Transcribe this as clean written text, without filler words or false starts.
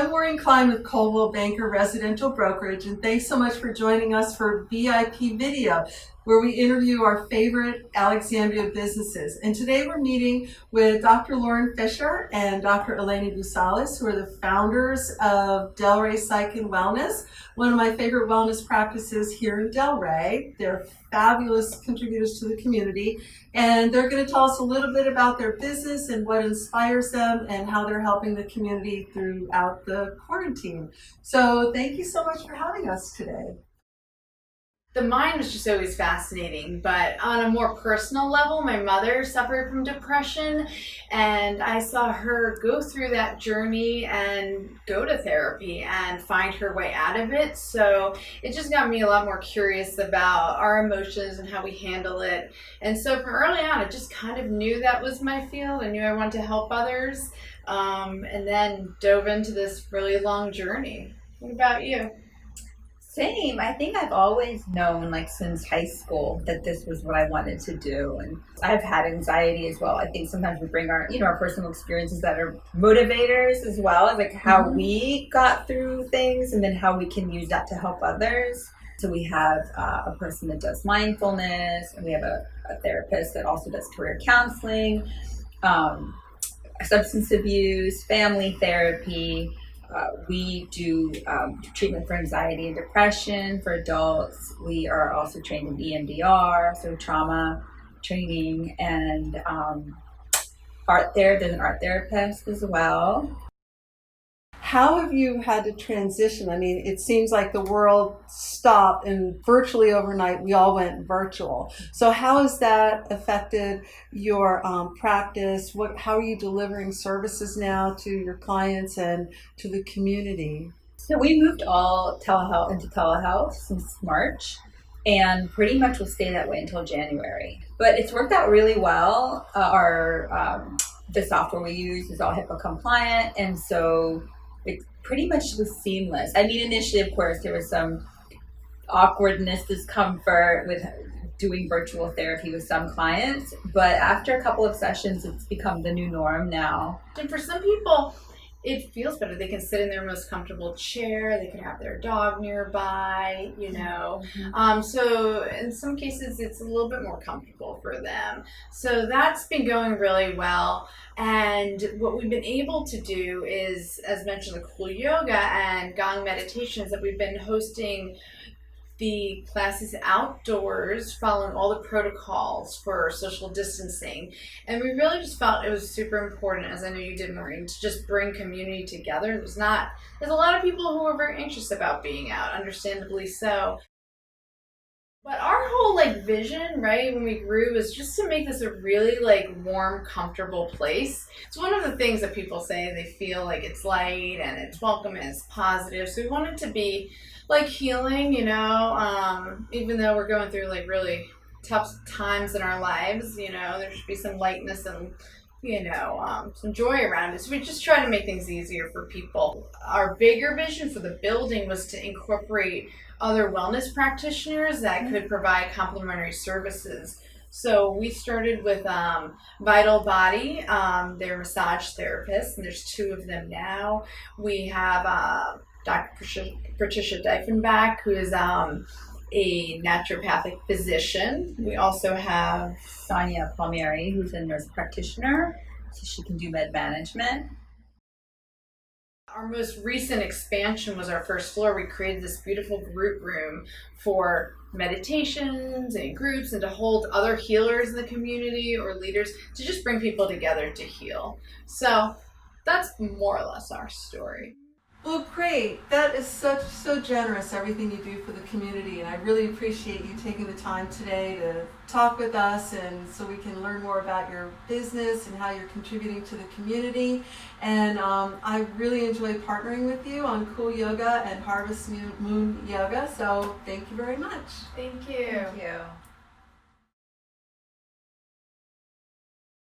I'm Laureen Klein with Coldwell Banker Residential Brokerage, and thanks so much for joining us for VIP Video, where we interview our favorite Alexandria businesses. And today we're meeting with Dr. Laureen Fisher and Dr. Eleni Boosalis, who are the founders of Ray Psych and Wellness, one of my favorite wellness practices here in Delray. They're fabulous contributors to the community, and they're going to tell us a little bit about their business and what inspires them and how they're helping the community throughout the quarantine. So thank you so much for having us today. The mind was just always fascinating, but on a more personal level, my mother suffered from depression, and I saw her go through that journey and go to therapy and find her way out of it. So it just got me a lot more curious about our emotions and how we handle it. And so from early on, I just kind of knew that was my field. I knew I wanted to help others, and then dove into this really long journey. What about you? Same. I think I've always known, like since high school, that this was what I wanted to do. And I've had anxiety as well. I think sometimes we bring our, our personal experiences that are motivators as well, as like how we got through things and then how we can use that to help others. So we have a person that does mindfulness, and we have a therapist that also does career counseling, substance abuse, family therapy. We do treatment for anxiety and depression for adults. We are also trained in EMDR, so trauma training, and there's an art therapist as well. How have you had to transition? I mean, it seems like the world stopped and virtually overnight we all went virtual. So how has that affected your practice? How are you delivering services now to your clients and to the community? So we moved all telehealth into telehealth since March, and pretty much will stay that way until January. But it's worked out really well. The software we use is all HIPAA compliant, and so it pretty much was seamless. I mean, initially, of course, there was some awkwardness, discomfort with doing virtual therapy with some clients, but after a couple of sessions, it's become the new norm now. And for some people, it feels better. They can sit in their most comfortable chair. They can have their dog nearby, So in some cases, it's a little bit more comfortable for them. So that's been going really well. And what we've been able to do is, as mentioned, the cool yoga and gong meditations that we've been hosting the classes outdoors, following all the protocols for social distancing. And we really just felt it was super important, as I know you did, Maureen, to just bring community together. There's a lot of people who are very anxious about being out, understandably so. But our whole vision, right, when we grew, was just to make this a really warm, comfortable place. It's one of the things that people say they feel like it's light and it's welcome and it's positive. So we want it to be healing, even though we're going through really tough times in our lives, there should be some lightness and some joy around it. So we just try to make things easier for people. Our bigger vision for the building was to incorporate other wellness practitioners that could provide complementary services. So we started with Vital Body. They're massage therapists, and there's 2 of them now. We have Dr. Patricia Diefenbach, who is a naturopathic physician. We also have Sonia Palmieri, who's a nurse practitioner, so she can do med management. Our most recent expansion was our first floor. We created this beautiful group room for meditations and groups, and to hold other healers in the community or leaders to just bring people together to heal. So that's more or less our story. Well, great. That is so generous, everything you do for the community, and I really appreciate you taking the time today to talk with us, and so we can learn more about your business and how you're contributing to the community. And I really enjoy partnering with you on Cool Yoga and Harvest Moon Yoga, so thank you very much. Thank you. Thank you.